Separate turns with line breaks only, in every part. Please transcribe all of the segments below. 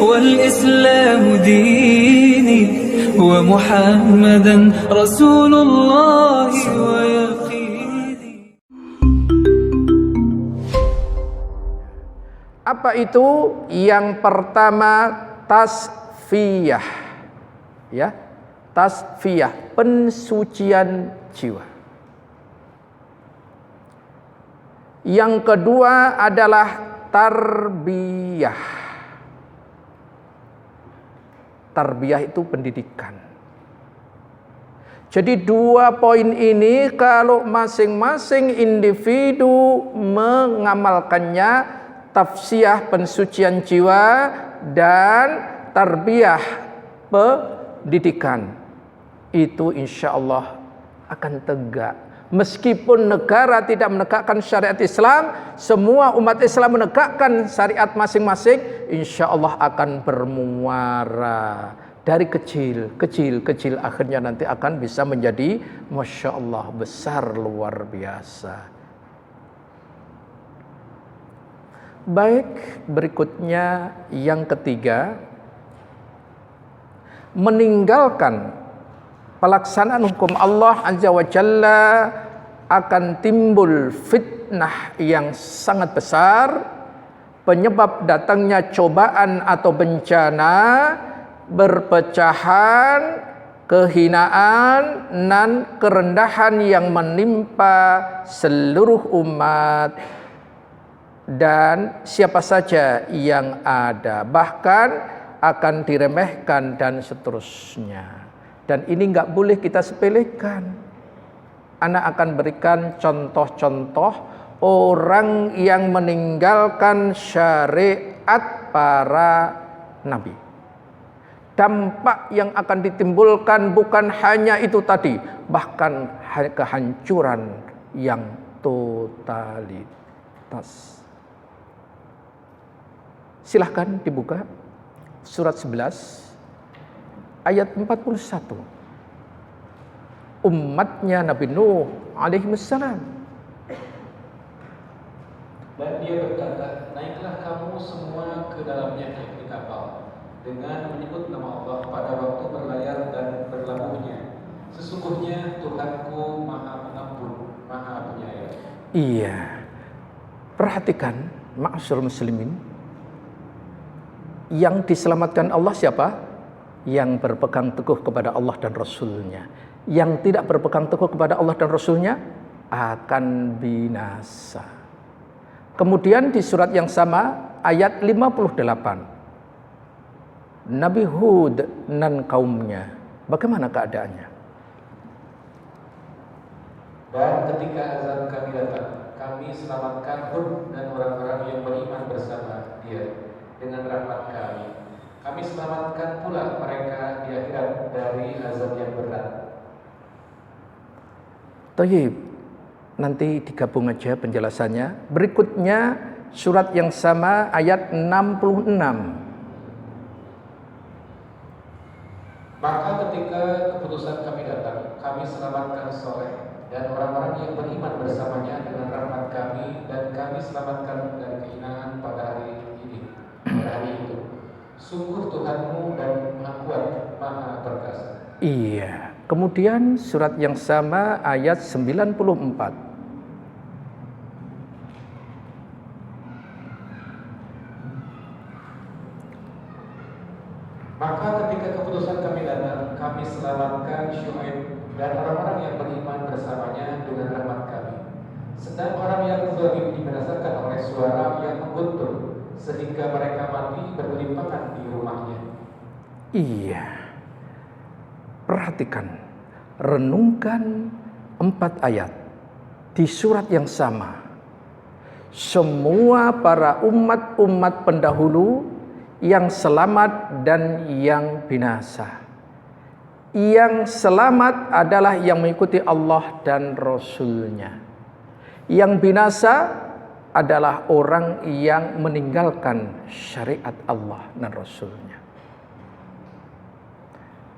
والإسلام ديني ومحمدا رسول الله ويقيني.
Apa itu? Yang pertama, tasfiyah. Ya, tasfiyah, pensucian jiwa. Yang kedua adalah tarbiyah. Tarbiyah itu pendidikan. Jadi dua poin ini kalau masing-masing individu mengamalkannya, tafsiyah pensucian jiwa dan tarbiyah pendidikan, itu insya Allah akan tegak. Meskipun negara tidak menegakkan syariat Islam, semua umat Islam menegakkan syariat masing-masing, insya Allah akan bermuara. Dari kecil akhirnya nanti akan bisa menjadi Masya Allah besar luar biasa. Baik, berikutnya yang ketiga, meninggalkan pelaksanaan hukum Allah Azza wa Jalla akan timbul fitnah yang sangat besar, penyebab datangnya cobaan atau bencana, berpecahan, kehinaan dan kerendahan yang menimpa seluruh umat dan siapa saja yang ada, bahkan akan diremehkan dan seterusnya. Dan ini nggak boleh kita sepelekan. Anak akan berikan contoh-contoh orang yang meninggalkan syariat para nabi. Dampak yang akan ditimbulkan bukan hanya itu tadi, bahkan kehancuran yang totalitas. Silahkan dibuka surat 11 ayat 41. Umatnya Nabi Nuh alaihissalam.
Dan dia berkata, naiklah kamu semua ke dalamnya yakni kapal, dengan menyebut nama Allah pada waktu berlayar dan berlabuhnya. Sesungguhnya Tuhanku Maha Pengampun, Maha Penyayang.
Iya. Perhatikan, ma'asyiral muslimin. Yang diselamatkan Allah siapa? Yang berpegang teguh kepada Allah dan Rasulnya. Yang tidak berpegang teguh kepada Allah dan Rasulnya akan binasa. Kemudian di surat yang sama ayat 58, Nabi Hud dan kaumnya, bagaimana keadaannya?
Dan ketika azab kami datang, kami selamatkan Hud dan orang-orang yang beriman bersama dia dengan rahmat kami. Kami selamatkan pula mereka di akhirat dari azab yang berat.
Tayyib, nanti digabung aja penjelasannya. Berikutnya surat yang sama ayat 66.
Maka ketika keputusan kami datang, kami selamatkan Soleh dan orang-orang yang beriman bersamanya dengan rahmat kami, dan kami selamatkan dari kehinaan pada hari ini, pada hari itu. Sungguh Tuhanmu dan Maha Kuat, Maha Perkasa.
Iya. Kemudian surat yang sama ayat 94.
Maka ketika keputusan kami datang, kami selamatkan Syuaib dan orang-orang yang beriman bersamanya dengan rahmat kami. Sedang orang yang zalim dibinasakan oleh suara yang mengguntur, sehingga mereka mati bergelimpangan di rumahnya.
Iya. Perhatikan, renungkan 4 ayat di surat yang sama. Semua para umat-umat pendahulu yang selamat dan yang binasa. Yang selamat adalah yang mengikuti Allah dan Rasul-Nya. Yang binasa adalah orang yang meninggalkan syariat Allah dan Rasul-Nya.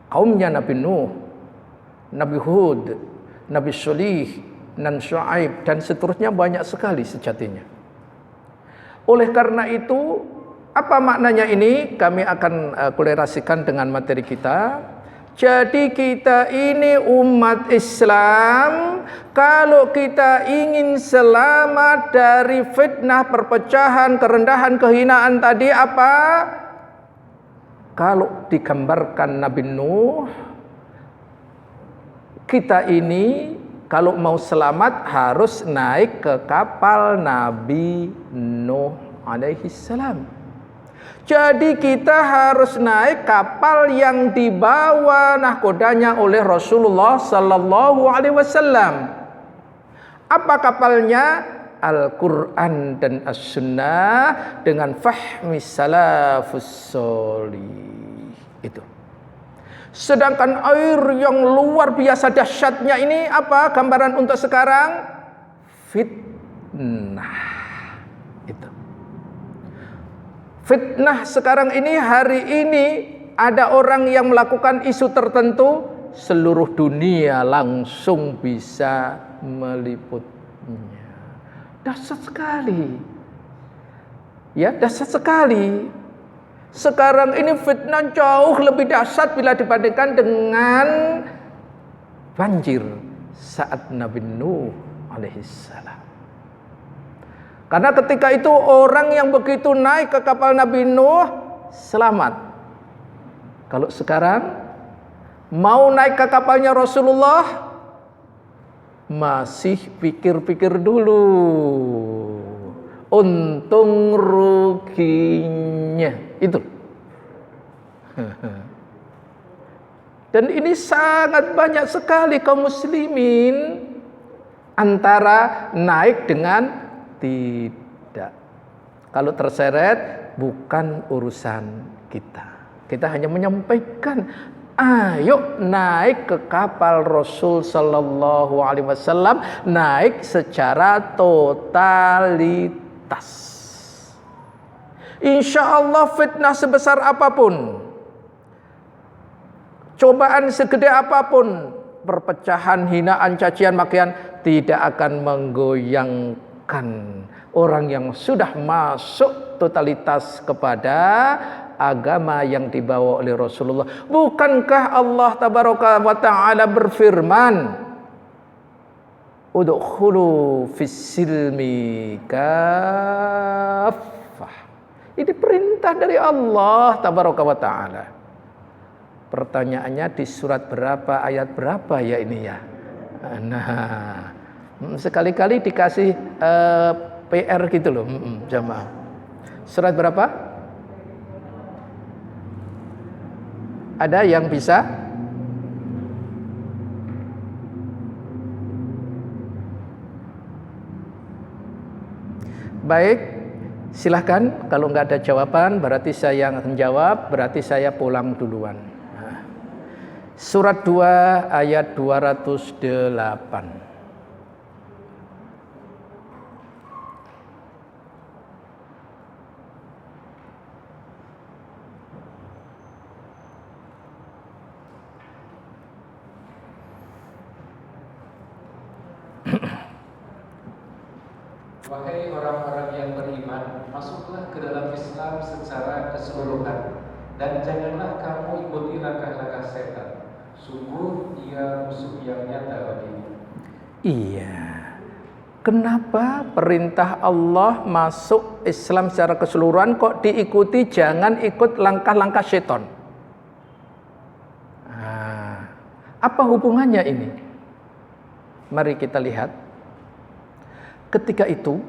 Kaumnya Nabi Nuh, Nabi Hud, Nabi Shalih, dan Syuaib, dan seterusnya banyak sekali sejatinya. Oleh karena itu, Apa maknanya ini? Kami akan kolerasikan dengan materi kita. Jadi kita ini umat Islam, kalau kita ingin selamat dari fitnah, perpecahan, kerendahan, kehinaan tadi apa? Kalau digambarkan Nabi Nuh, kita ini kalau mau selamat harus naik ke kapal Nabi Nuh alaihi salam. Jadi kita harus naik kapal yang dibawa nahkodanya oleh Rasulullah sallallahu alaihi wasallam. Apa kapalnya? Al-Quran dan As-Sunnah dengan fahmi salafus sholih. Itu. Sedangkan air yang luar biasa dahsyatnya ini apa gambaran untuk sekarang? Fitnah. Itu. Fitnah sekarang ini, hari ini ada orang yang melakukan isu tertentu, seluruh dunia langsung bisa meliputnya. Dahsyat sekali. Ya, dahsyat sekali. Sekarang ini fitnah jauh lebih dahsyat bila dibandingkan dengan banjir saat Nabi Nuh alaihissalam. Karena ketika itu orang yang begitu naik ke kapal Nabi Nuh selamat. Kalau sekarang mau naik ke kapalnya Rasulullah masih pikir-pikir dulu. Untung ruginya itu. Dan ini sangat banyak sekali kaum muslimin antara naik dengan tidak. Kalau terseret bukan urusan kita. Kita hanya menyampaikan, ayo naik ke kapal Rasul sallallahu alaihi wasallam, naik secara totalitas. Insya Allah fitnah sebesar apapun, cobaan segede apapun, perpecahan, hinaan, cacian, makian tidak akan menggoyangkan orang yang sudah masuk totalitas kepada agama yang dibawa oleh Rasulullah. Bukankah Allah tabaraka wa ta'ala berfirman, udkhulu fis-silmi kaffah. Ini perintah dari Allah tabaraka wa ta'ala. Pertanyaannya di surat berapa, ayat berapa ya ini ya? Nah, sekali-kali dikasih PR gitu loh, jamaah. Surat berapa? Ada yang bisa? Baik, silahkan. Kalau nggak ada jawaban, berarti saya yang akan jawab, berarti saya pulang duluan. Surat 2 ayat 208.
Wahai orang-orang yang beriman, masuklah ke dalam Islam secara keseluruhan, dan janganlah kamu ikuti langkah-langkah setan. Sungguh ia musuh yang nyata bagimu.
Iya. Kenapa perintah Allah masuk Islam secara keseluruhan kok diikuti jangan ikut langkah-langkah setan? Apa hubungannya ini? Mari kita lihat. Ketika itu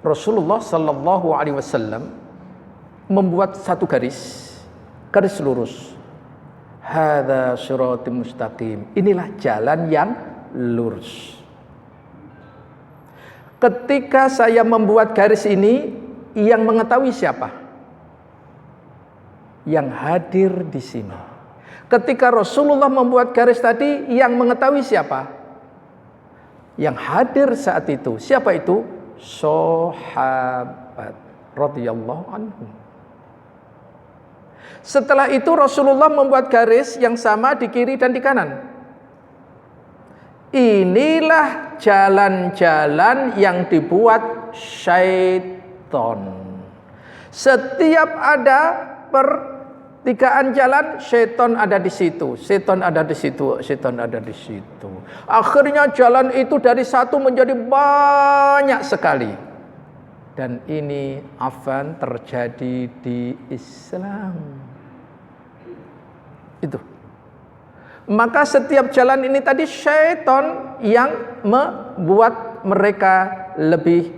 Rasulullah sallallahu alaihi wasallam membuat satu garis lurus. Hadza shiratim mustaqim. Inilah jalan yang lurus. Ketika saya membuat garis ini, yang mengetahui siapa? Yang hadir di sini. Ketika Rasulullah membuat garis tadi, yang mengetahui siapa? Yang hadir saat itu. Siapa itu? Sahabat radhiyallahu anhum. Setelah itu Rasulullah membuat garis yang sama di kiri dan di kanan. Inilah jalan-jalan yang dibuat syaitan. Setiap ada pertigaan jalan, setan ada di situ, setan ada di situ, setan ada di situ. Akhirnya jalan itu dari satu menjadi banyak sekali. Dan ini afan terjadi di Islam. Itu. Maka setiap jalan ini tadi syaitan yang membuat mereka lebih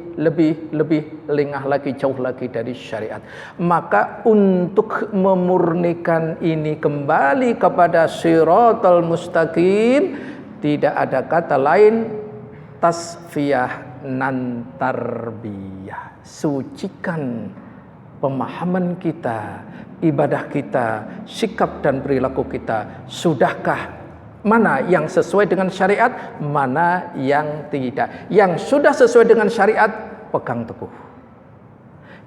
lengah lagi, jauh lagi dari syariat. Maka untuk memurnikan ini kembali kepada siratal mustaqim, tidak ada kata lain tasfiyah nan tarbiyah. Sucikan pemahaman kita, ibadah kita, sikap dan perilaku kita. Sudahkah mana yang sesuai dengan syariat, mana yang tidak? Yang sudah sesuai dengan syariat, pegang teguh.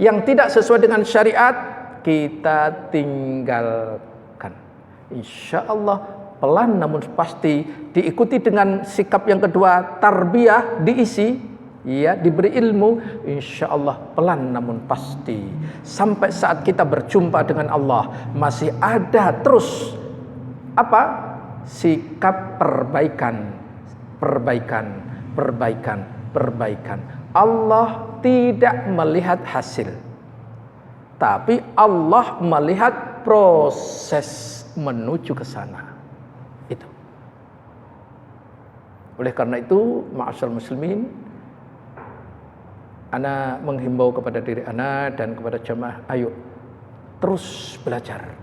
Yang tidak sesuai dengan syariat, kita tinggalkan. Insya Allah pelan namun pasti, diikuti dengan sikap yang kedua, tarbiyah, diisi, ya, diberi ilmu, insya Allah pelan namun pasti. Sampai saat kita berjumpa dengan Allah, masih ada terus apa? Sikap perbaikan. Allah tidak melihat hasil, tapi Allah melihat proses menuju ke sana. Itu. Oleh karena itu, ma'asyarul muslimin, ana menghimbau kepada diri ana dan kepada jamaah, ayo terus belajar.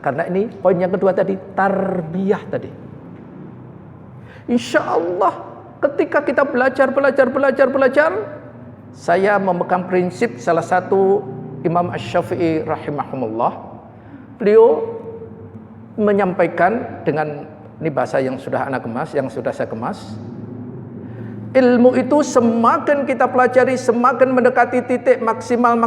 Karena ini poin yang kedua tadi, tarbiyah tadi. Insya Allah ketika kita belajar, saya memegang prinsip salah satu Imam Asy-Syafi'i rahimahumullah. Beliau menyampaikan dengan ini bahasa yang sudah ana kemas, yang sudah saya kemas. Ilmu itu semakin kita pelajari, semakin mendekati titik maksimal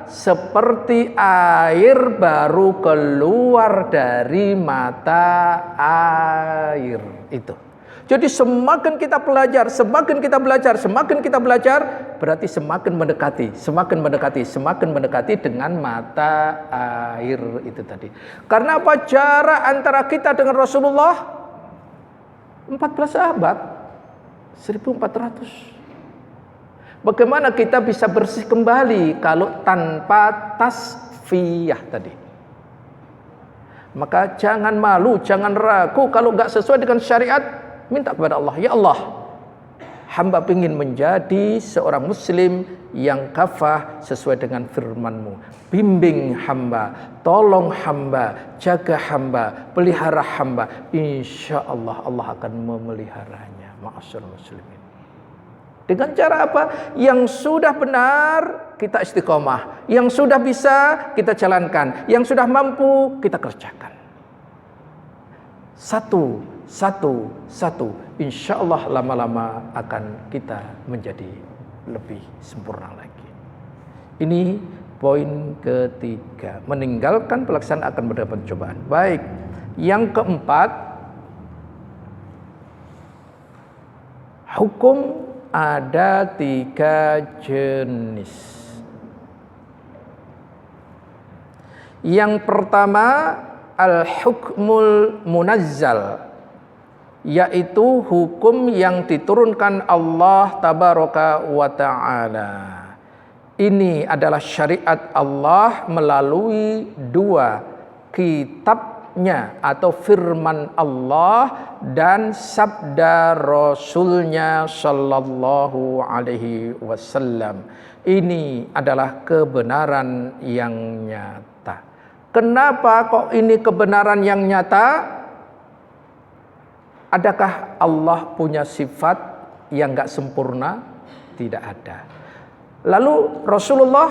seperti air baru keluar dari mata air itu. Jadi semakin kita belajar, berarti semakin mendekati dengan mata air itu tadi. Karena apa? Jarak antara kita dengan Rasulullah 14 abad. 1400. Bagaimana kita bisa bersih kembali kalau tanpa tasfiyah tadi? Maka jangan malu, jangan ragu kalau nggak sesuai dengan syariat, minta kepada Allah, ya Allah, hamba ingin menjadi seorang muslim yang kafah sesuai dengan firman-Mu. Bimbing hamba, tolong hamba, jaga hamba, pelihara hamba. Insya Allah Allah akan memeliharanya. Ma'asyarul muslimin. Dengan cara apa? Yang sudah benar kita istiqomah, yang sudah bisa kita jalankan, yang sudah mampu kita kerjakan. Satu. Insya Allah lama-lama akan kita menjadi lebih sempurna lagi. Ini poin ketiga. Meninggalkan pelaksanaan akan mendapat cobaan. Baik. Yang keempat, hukum ada 3 jenis. Yang pertama, al-hukmul munazzal, yaitu hukum yang diturunkan Allah tabaraka wa ta'ala. Ini adalah syariat Allah melalui 2 kitabnya atau firman Allah dan sabda Rasulnya sallallahu alaihi wasallam. Ini adalah kebenaran yang nyata. Kenapa kok ini kebenaran yang nyata? Adakah Allah punya sifat yang gak sempurna? Tidak ada. Lalu Rasulullah,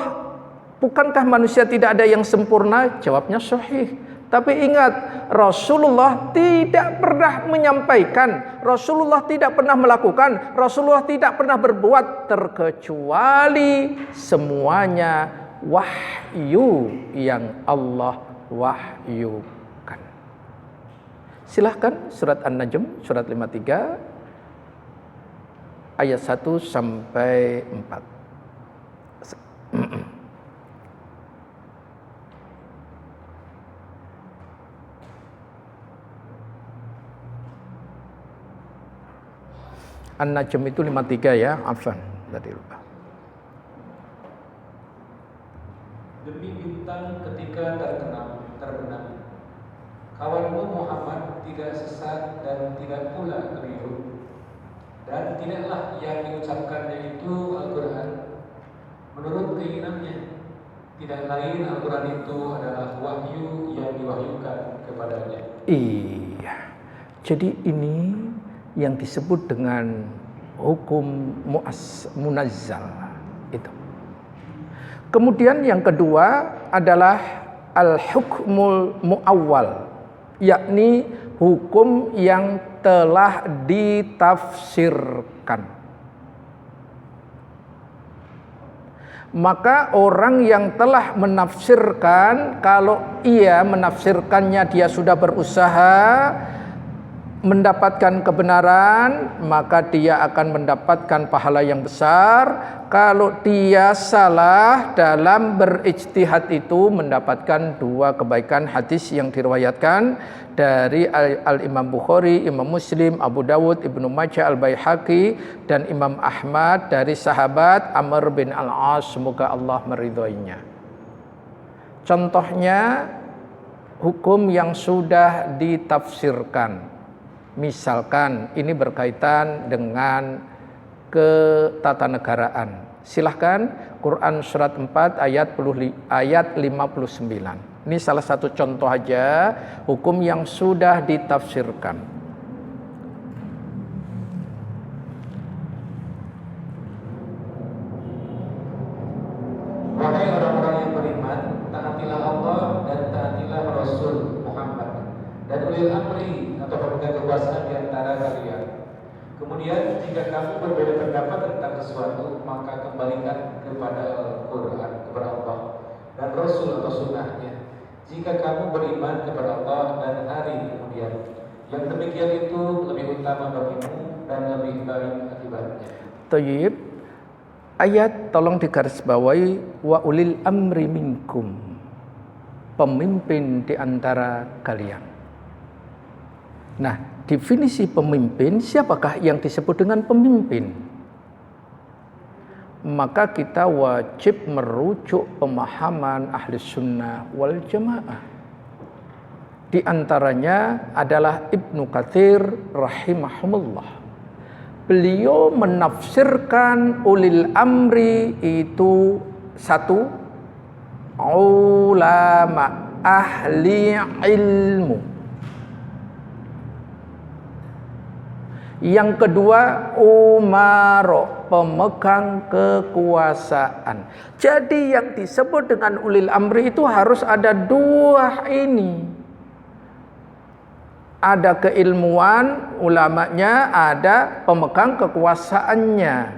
bukankah manusia tidak ada yang sempurna? Jawabnya sahih. Tapi ingat, Rasulullah tidak pernah menyampaikan, Rasulullah tidak pernah melakukan, Rasulullah tidak pernah berbuat, terkecuali semuanya wahyu yang Allah wahyukan. Silahkan surat An-Najm, surat 53, ayat 1 sampai 4. An-Najm itu 53 ya, afwan tadi lupa.
Demi bintang ketika terbenam, kawanmu Muhammad tidak sesat dan tidak pula keliru, dan tidaklah yang diucapkannya itu Al-Quran menurut keinginannya. Tidak lain Al-Quran itu adalah wahyu yang diwahyukan kepadanya.
Iya. Jadi ini yang disebut dengan hukum munazzal itu. Kemudian yang kedua adalah al-hukmul muawwal, yakni hukum yang telah ditafsirkan. Maka orang yang telah menafsirkan, kalau ia menafsirkannya dia sudah berusaha mendapatkan kebenaran, maka dia akan mendapatkan pahala yang besar. Kalau dia salah dalam berijtihad itu, mendapatkan 2 kebaikan. Hadis yang diriwayatkan dari Al-Imam Bukhari, Imam Muslim, Abu Dawud, Ibnu Majah, Al-Baihaqi, dan Imam Ahmad dari sahabat Amr bin Al-As, semoga Allah meridhoinya. Contohnya hukum yang sudah ditafsirkan. Misalkan ini berkaitan dengan ketatanegaraan. Silahkan Quran surat 4 ayat 59. Ini salah satu contoh aja hukum yang sudah ditafsirkan.
Wahai orang-orang yang beriman, taatilah Allah dan taatilah Rasul Muhammad dan ulil amri atau pemegang kekuasaan di antara kalian. Kemudian jika kamu berbeda pendapat tentang sesuatu, maka kembalikan kepada Al-Quran, kepada Allah dan Rasul atau sunnahnya. Jika kamu beriman kepada Allah dan hari kemudian, yang demikian itu lebih utama bagimu dan lebih baik akibatnya.
Thayyib. Ayat tolong digarisbawahi, wa ulil amri minkum, pemimpin di antara kalian. Nah, definisi pemimpin, siapakah yang disebut dengan pemimpin? Maka kita wajib merujuk pemahaman ahli sunnah wal jamaah. Di antaranya adalah Ibnu Katsir rahimahumullah. Beliau menafsirkan ulil amri itu 1, ulama ahli ilmu. Yang kedua, umaro, pemegang kekuasaan. Jadi yang disebut dengan ulil amri itu harus ada 2 ini. Ada keilmuan ulamanya, ada pemegang kekuasaannya.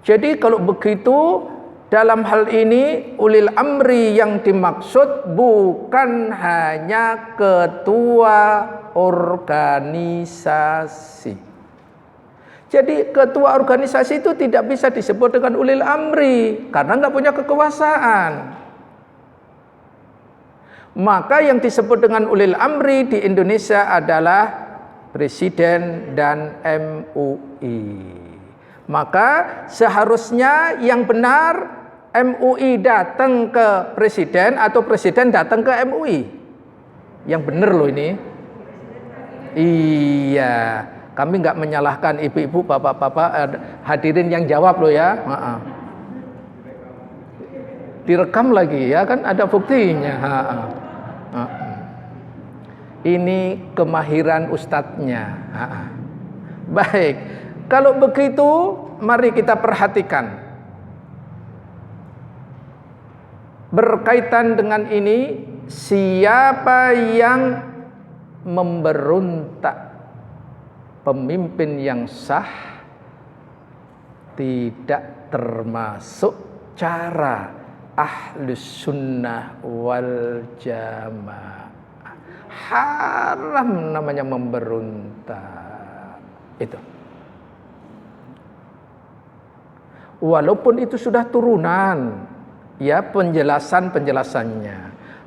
Jadi kalau begitu, dalam hal ini ulil amri yang dimaksud bukan hanya ketua organisasi. Jadi ketua organisasi itu tidak bisa disebut dengan ulil amri karena nggak punya kekuasaan. Maka yang disebut dengan ulil amri di Indonesia adalah presiden dan MUI. Maka seharusnya yang benar MUI datang ke presiden atau presiden datang ke MUI. Yang benar loh ini. Iya, kami nggak menyalahkan ibu-ibu, bapak-bapak, hadirin yang jawab loh ya. Direkam lagi ya kan, ada buktinya. Ini kemahiran ustadznya. Baik, kalau begitu mari kita perhatikan. Berkaitan dengan ini, siapa yang memberontak pemimpin yang sah tidak termasuk cara ahlus sunnah wal jamaah. Haram namanya memberontak. Itu. Walaupun itu sudah turunan, ya penjelasannya,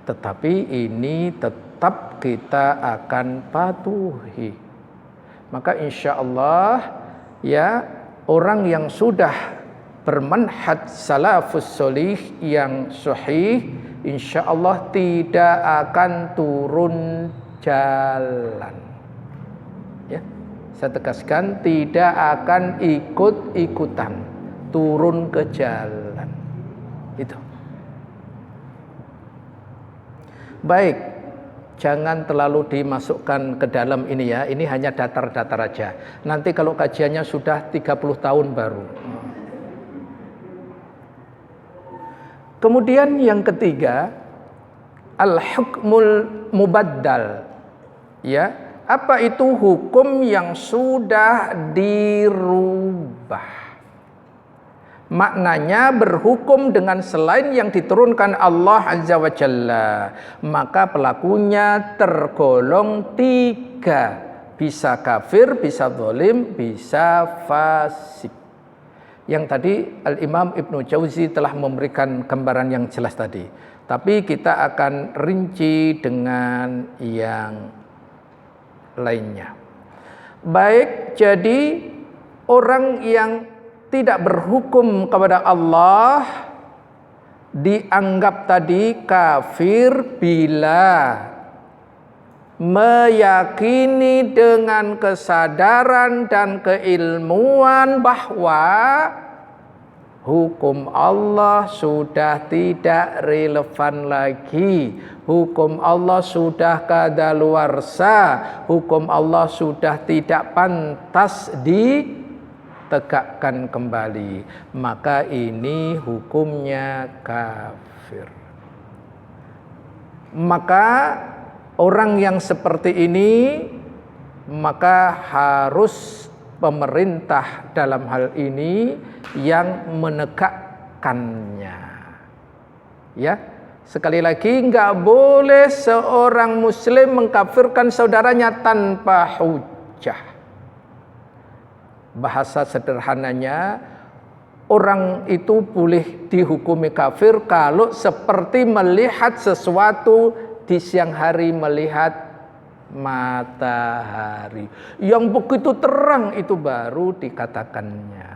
tetapi ini tetap kita akan patuhi. Maka insya Allah ya, orang yang sudah bermanhaj salafus solih yang sahih, insya Allah tidak akan turun jalan. Ya, saya tegaskan, tidak akan ikut-ikutan turun ke jalan. Itu. Baik, jangan terlalu dimasukkan ke dalam ini ya. Ini hanya datar-datar aja. Nanti kalau kajiannya sudah 30 tahun baru. Kemudian yang ketiga, al-hukmul mubaddal. Ya, apa itu hukum yang sudah dirubah? Maknanya berhukum dengan selain yang diturunkan Allah Azza wa Jalla, maka pelakunya tergolong 3, bisa kafir, bisa zalim, bisa fasik. Yang tadi Al-Imam Ibnu Jauzi telah memberikan gambaran yang jelas tadi, tapi kita akan rinci dengan yang lainnya. Baik, jadi orang yang tidak berhukum kepada Allah dianggap tadi kafir bila meyakini dengan kesadaran dan keilmuan bahwa hukum Allah sudah tidak relevan lagi, hukum Allah sudah kadaluarsa, hukum Allah sudah tidak pantas ditegakkan kembali, maka ini hukumnya kafir. Maka orang yang seperti ini, maka harus pemerintah dalam hal ini yang menegakkannya. Ya, sekali lagi, nggak boleh seorang muslim mengkafirkan saudaranya tanpa hujah. Bahasa sederhananya, orang itu boleh dihukumi kafir kalau seperti melihat sesuatu di siang hari, melihat matahari yang begitu terang, itu baru dikatakannya.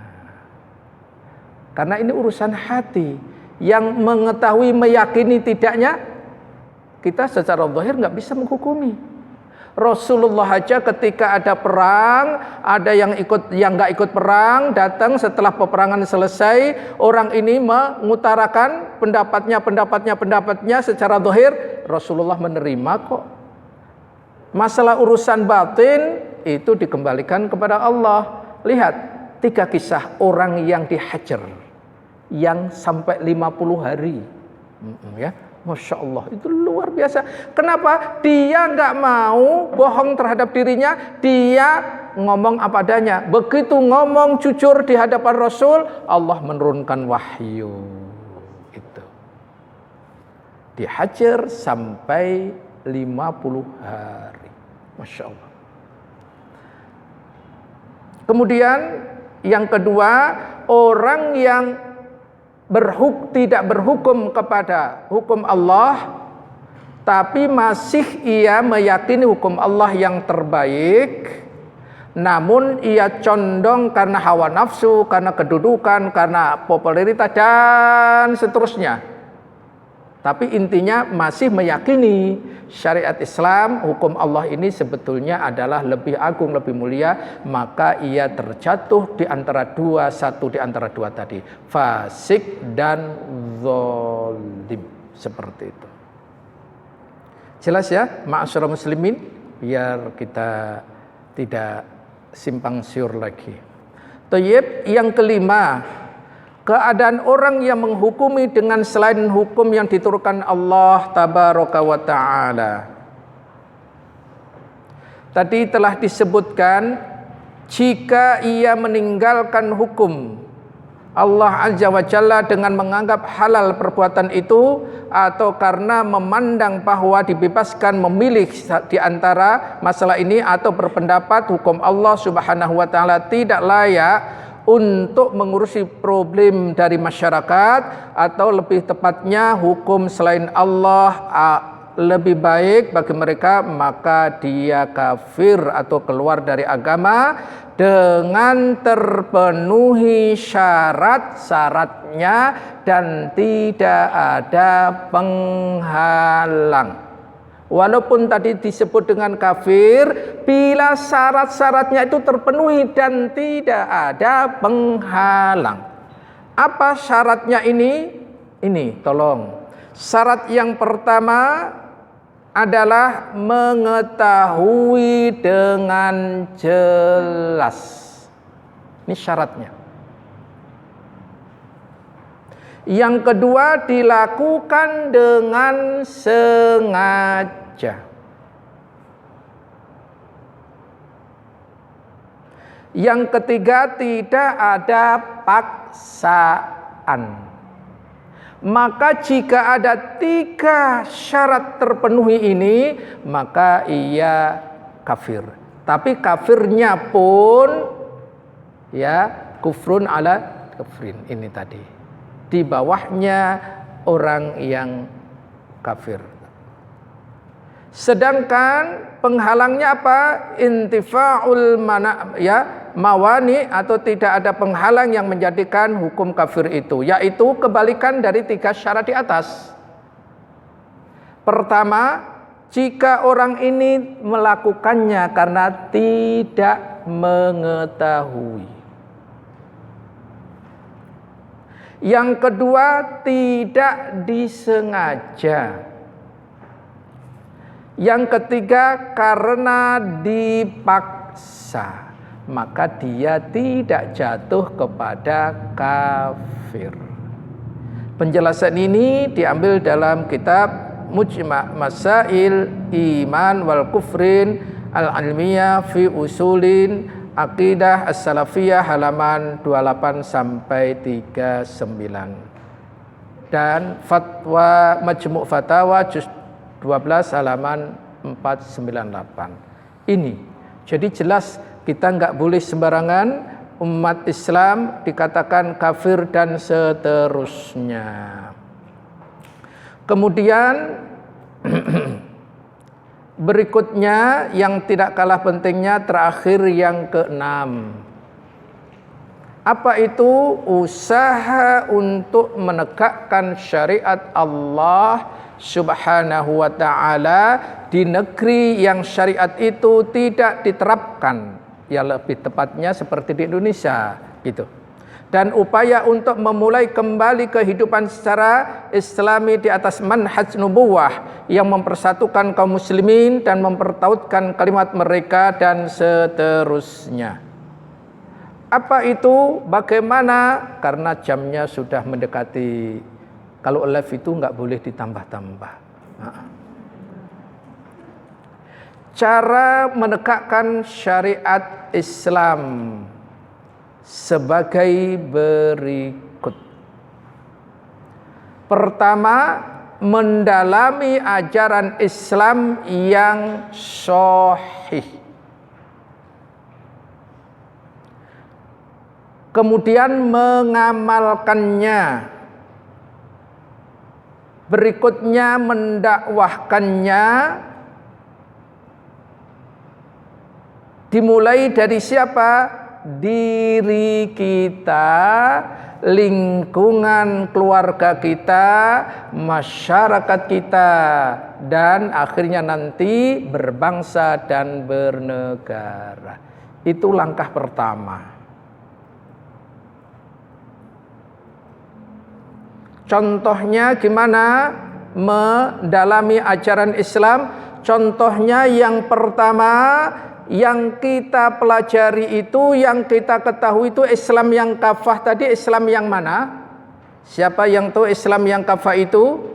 Karena ini urusan hati. Yang mengetahui, meyakini tidaknya, kita secara zahir nggak bisa menghukumi. Rasulullah aja ketika ada perang, ada yang nggak ikut perang, datang setelah peperangan selesai, orang ini mengutarakan pendapatnya secara zahir, Rasulullah menerima kok. Masalah urusan batin itu dikembalikan kepada Allah. Lihat 3 kisah orang yang dihajar, yang sampai 50 hari, ya, Masya Allah, itu luar biasa. Kenapa? Dia nggak mau bohong terhadap dirinya, dia ngomong apa adanya. Begitu ngomong jujur di hadapan Rasul, Allah menurunkan wahyu. Itu dihajar sampai 50 hari. Masya Allah. Kemudian yang kedua, orang yang tidak berhukum kepada hukum Allah, tapi masih ia meyakini hukum Allah yang terbaik, namun ia condong karena hawa nafsu, karena kedudukan, karena popularitas dan seterusnya. Tapi intinya masih meyakini syariat Islam, hukum Allah ini sebetulnya adalah lebih agung, lebih mulia, maka ia terjatuh di antara satu di antara dua tadi, fasik dan zalim, seperti itu. Jelas ya, ma'asyiral muslimin, biar kita tidak simpang siur lagi. Thayyib, yang kelima, keadaan orang yang menghukumi dengan selain hukum yang diturunkan Allah tabaraka wa ta'ala. Tadi telah disebutkan, jika ia meninggalkan hukum Allah Azza wa Jalla dengan menganggap halal perbuatan itu, atau karena memandang bahwa dibebaskan memilih di antara masalah ini, atau berpendapat hukum Allah Subhanahu wa Ta'ala tidak layak untuk mengurusi problem dari masyarakat, atau lebih tepatnya hukum selain Allah lebih baik bagi mereka, maka dia kafir atau keluar dari agama dengan terpenuhi syarat-syaratnya dan tidak ada penghalang. Walaupun tadi disebut dengan kafir, bila syarat-syaratnya itu terpenuhi dan tidak ada penghalang. Apa syaratnya ini? Ini, tolong. Syarat yang pertama adalah mengetahui dengan jelas. Ini syaratnya. Yang kedua, dilakukan dengan sengaja. Yang ketiga, tidak ada paksaan. Maka jika ada 3 syarat terpenuhi ini, maka ia kafir. Tapi kafirnya pun ya kufrun ala kufrin, ini tadi. Di bawahnya orang yang kafir. Sedangkan penghalangnya apa? Intifa'ul mawani, atau tidak ada penghalang yang menjadikan hukum kafir itu, yaitu kebalikan dari 3 syarat di atas. Pertama, jika orang ini melakukannya karena tidak mengetahui. Yang kedua, tidak disengaja. Yang ketiga, karena dipaksa, maka dia tidak jatuh kepada kafir. Penjelasan ini diambil dalam kitab Mujma' Masail Iman wal Kufrin Al-Ilmiyah fi Usulin Aqidah As-Salafiyah halaman 28 sampai 39. Dan Fatwa Majmu' Fatawa juz 12 halaman 498. Ini jadi jelas kita nggak boleh sembarangan umat Islam dikatakan kafir dan seterusnya. Kemudian berikutnya yang tidak kalah pentingnya, terakhir yang ke-6. Apa itu? Usaha untuk menegakkan syariat Allah Subhanahu wa ta'ala di negeri yang syariat itu tidak diterapkan, ya lebih tepatnya seperti di Indonesia gitu. Dan upaya untuk memulai kembali kehidupan secara Islami di atas manhaj nubuwah yang mempersatukan kaum muslimin dan mempertautkan kalimat mereka dan seterusnya. Apa itu? Bagaimana? Karena jamnya sudah mendekati. Kalau live itu nggak boleh ditambah-tambah. Cara menegakkan syariat Islam sebagai berikut. Pertama, mendalami ajaran Islam yang sahih. Kemudian mengamalkannya. Berikutnya mendakwahkannya. Dimulai dari siapa? Diri kita, lingkungan keluarga kita, masyarakat kita, dan akhirnya nanti berbangsa dan bernegara. Itu langkah pertama. Contohnya gimana mendalami ajaran Islam? Contohnya yang pertama, yang kita pelajari itu, yang kita ketahui itu Islam yang kafah tadi. Islam yang mana? Siapa yang tahu Islam yang kafah itu?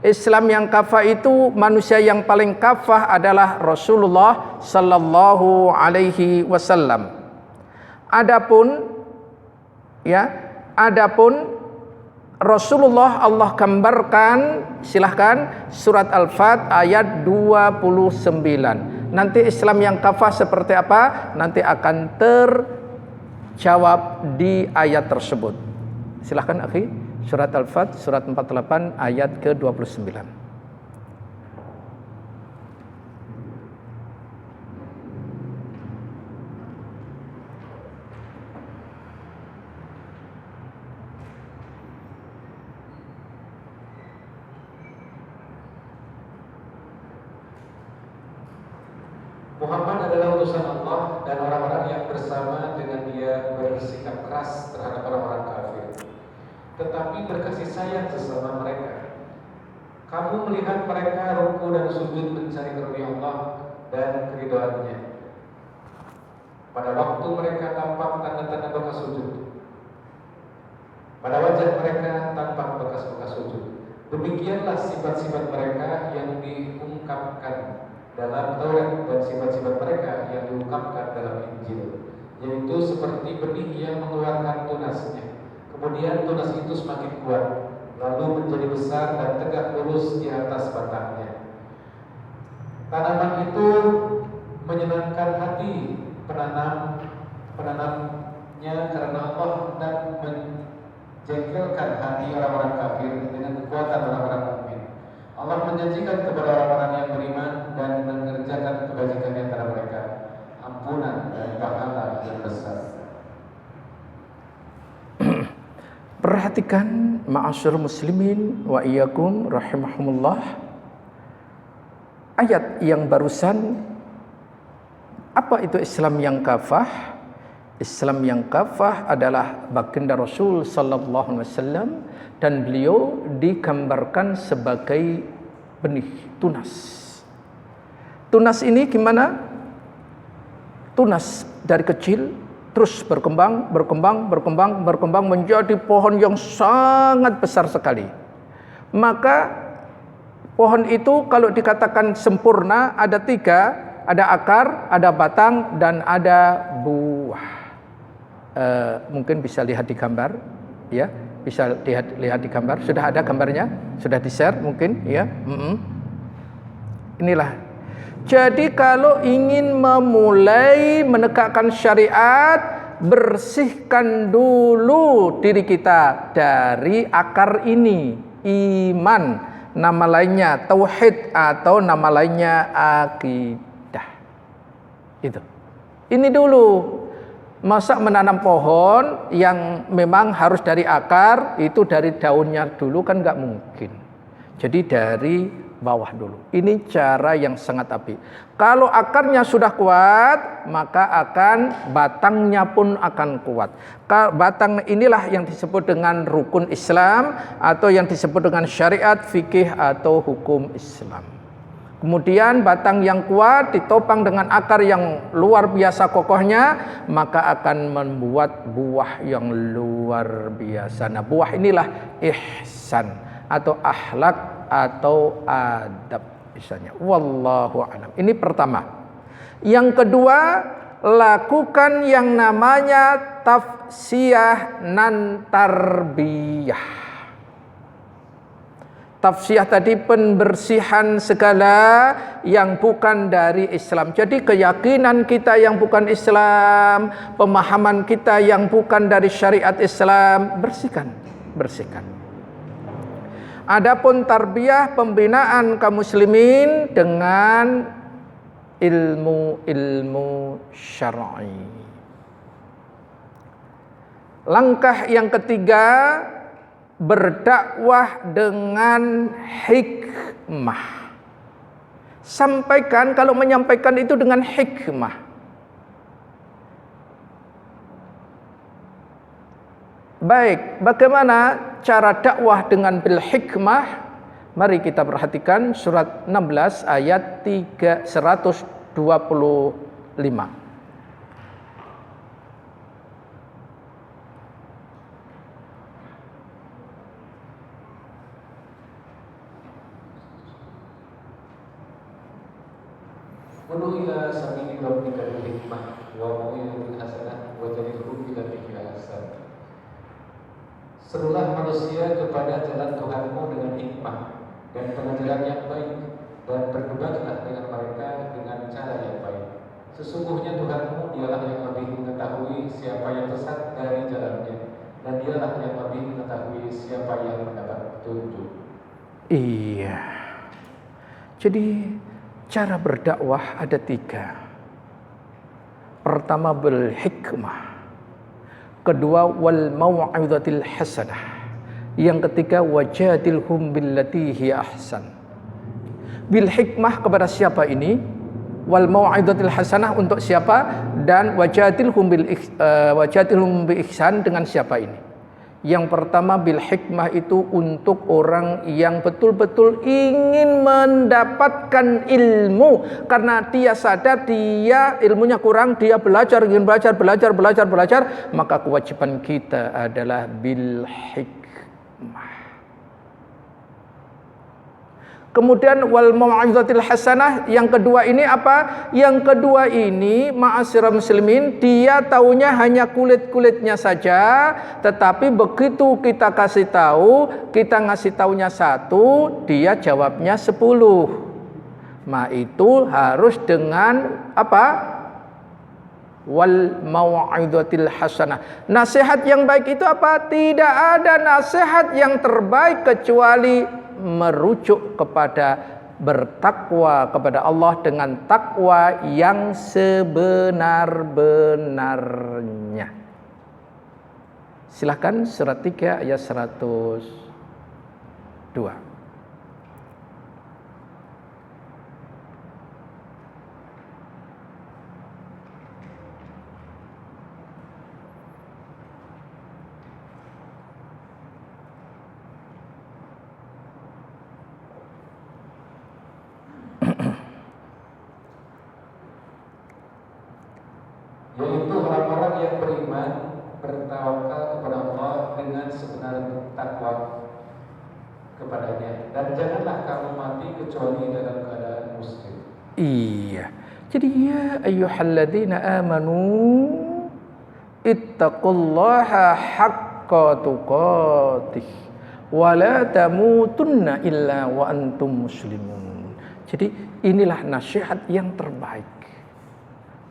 Islam yang kafah itu, manusia yang paling kafah adalah Rasulullah sallallahu alaihi wasallam. Adapun Rasulullah Allah gambarkan, silahkan surat Al-Fat ayat 29. Nanti Islam yang kafah seperti apa? Nanti akan jawab di ayat tersebut. Silahkan akhi, surat Al-Fat, surat 48 ayat ke-29.
Muhammad adalah utusan Allah dan orang-orang yang bersama dengan dia bersikap keras terhadap orang-orang kafir, tetapi berkasih sayang sesama mereka. Kamu melihat mereka ruku dan sujud mencari karunia Allah dan keridhaannya. Pada waktu mereka tampak tanda-tanda bekas sujud, pada wajah mereka tampak bekas-bekas sujud. Demikianlah sifat-sifat mereka yang diungkapkan dalam Taurat dan sifat-sifat mereka yang diungkapkan dalam Injil, yaitu seperti benih yang mengeluarkan tunasnya. Kemudian tunas itu semakin kuat, lalu menjadi besar dan tegak lurus di atas batangnya. Tanaman itu menyenangkan hati penanamnya karena Allah hendak menjengkelkan hati orang-orang kafir dengan kekuatan orang-orang mukmin. Allah menjanjikan kepada orang-orang yang beriman dan mengerjakan kebajikan di antara mereka ampunan dan pahala yang besar.
Perhatikan ma'asyur muslimin wa iyyakum rahimahumullah. Ayat yang barusan, apa itu Islam yang kafah? Islam yang kafah adalah baginda Rasul sallallahu alaihi wasallam, dan beliau digambarkan sebagai benih tunas. Tunas ini gimana? Tunas dari kecil terus berkembang menjadi pohon yang sangat besar sekali. Maka pohon itu kalau dikatakan sempurna ada 3, ada akar, ada batang, dan ada buah. Mungkin bisa lihat di gambar, ya, bisa lihat di gambar. Sudah ada gambarnya, sudah di-share mungkin, ya. Inilah. Jadi kalau ingin memulai menegakkan syariat, bersihkan dulu diri kita dari akar ini, iman, nama lainnya tauhid atau nama lainnya akidah. Itu. Ini dulu. Masa menanam pohon yang memang harus dari akar, itu dari daunnya dulu kan nggak mungkin. Jadi dari bawah dulu. Ini cara yang sangat apik. Kalau akarnya sudah kuat, maka batangnya pun akan kuat. Batang inilah yang disebut dengan rukun Islam atau yang disebut dengan syariat, fikih atau hukum Islam. Kemudian batang yang kuat ditopang dengan akar yang luar biasa kokohnya, maka akan membuat buah yang luar biasa. Nah, buah inilah ihsan atau akhlak atau adab misalnya. Wallahu a'lam. Ini pertama. Yang kedua, lakukan yang namanya tafsiyah nan tarbiyah. Tafsiyah tadi pembersihan segala yang bukan dari Islam. Jadi keyakinan kita yang bukan Islam, pemahaman kita yang bukan dari syariat Islam, bersihkan. Adapun tarbiyah, pembinaan kaum muslimin dengan ilmu syar'i. Langkah yang ketiga, berdakwah dengan hikmah. Sampaikan, kalau menyampaikan itu dengan hikmah. Baik, bagaimana cara dakwah dengan bil hikmah? Mari kita perhatikan surat 16 ayat 125.
Ud'u ila sabili rabbika bil hikmah wa mau'izatil hasanah wa jadilhum billatii hiya ahsan. Serulah manusia kepada jalan Tuhanmu dengan hikmah dan pengajaran yang baik, dan berdebatlah dengan mereka dengan cara yang baik. Sesungguhnya Tuhanmu dialah yang lebih mengetahui siapa yang sesat dari jalannya, dan dialah yang lebih mengetahui siapa yang mendapat petunjuk.
Iya. Jadi cara berdakwah ada 3. Pertama bil hikmah, kedua wal mau'izatil hasanah, yang ketiga wajadilhum billati hiya ahsan. Bil hikmah kepada siapa ini? Wal mau'izatil hasanah untuk siapa? Dan wajadilhum bi ihsan dengan siapa ini? Yang pertama bil hikmah itu untuk orang yang betul-betul ingin mendapatkan ilmu, karena dia sadar dia ilmunya kurang, dia ingin belajar, maka kewajiban kita adalah bil hikmah. Kemudian wal mau'izatil hasanah, yang kedua ini apa? Yang kedua ini ma'asyiral muslimin, dia taunya hanya kulit-kulitnya saja, tetapi begitu kita kasih tahu, kita ngasih taunya 1, dia jawabnya 10. Nah, itu harus dengan apa? Wal mau'izatil hasanah. Nasihat yang baik itu apa? Tidak ada nasihat yang terbaik kecuali merujuk kepada bertakwa kepada Allah dengan takwa yang sebenar-benarnya. Silahkan surat 3 ayat 102.
Yaitu orang-orang yang beriman bertawakal kepada Allah dengan sebenar takwa kepadanya, dan janganlah kamu mati kecuali dalam keadaan muslim.
Iya. Jadi ya ayyuhalladzina amanu ittaqullaha haqqa tuqatih wa la tamutunna illa wa antum muslimun. Jadi inilah nasihat yang terbaik.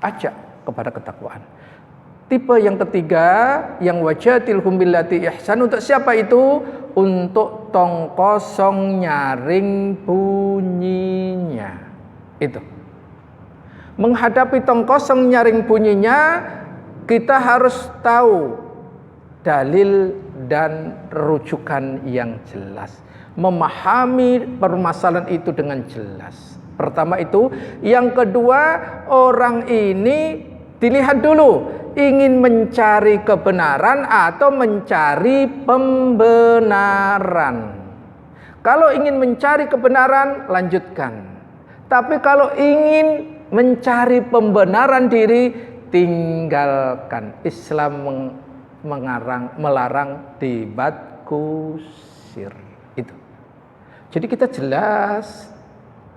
Ajak kepada ketakwaan. Tipe yang ketiga, yang wajadilhum billati ihsan, untuk siapa itu? Untuk tong kosong nyaring bunyinya. Itu. Menghadapi tong kosong nyaring bunyinya, kita harus tahu dalil dan rujukan yang jelas. Memahami permasalahan itu dengan jelas. Pertama itu. Yang kedua, orang ini dilihat dulu, ingin mencari kebenaran atau mencari pembenaran. Kalau ingin mencari kebenaran, lanjutkan. Tapi kalau ingin mencari pembenaran diri, tinggalkan. Islam melarang debat kusir. Itu. Jadi kita jelas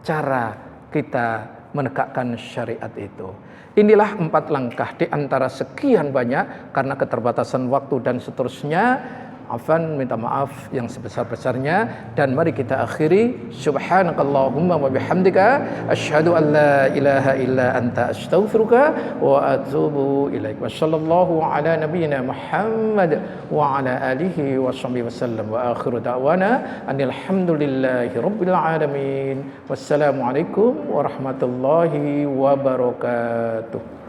cara kita menegakkan syariat itu. Inilah 4 langkah di antara sekian banyak, karena keterbatasan waktu dan seterusnya. Afwan, minta maaf yang sebesar-besarnya, dan mari kita akhiri. Subhanakallahumma wa bihamdika asyhadu an la ilaha illa anta astaghfiruka wa atubu ilaik. Wa sallallahu ala nabiyyina Muhammad wa ala alihi wa sahbihi wasallam, wa akhiru da'wana anil hamdulillahi rabbil alamin. Wassalamu alaikum warahmatullahi wabarakatuh.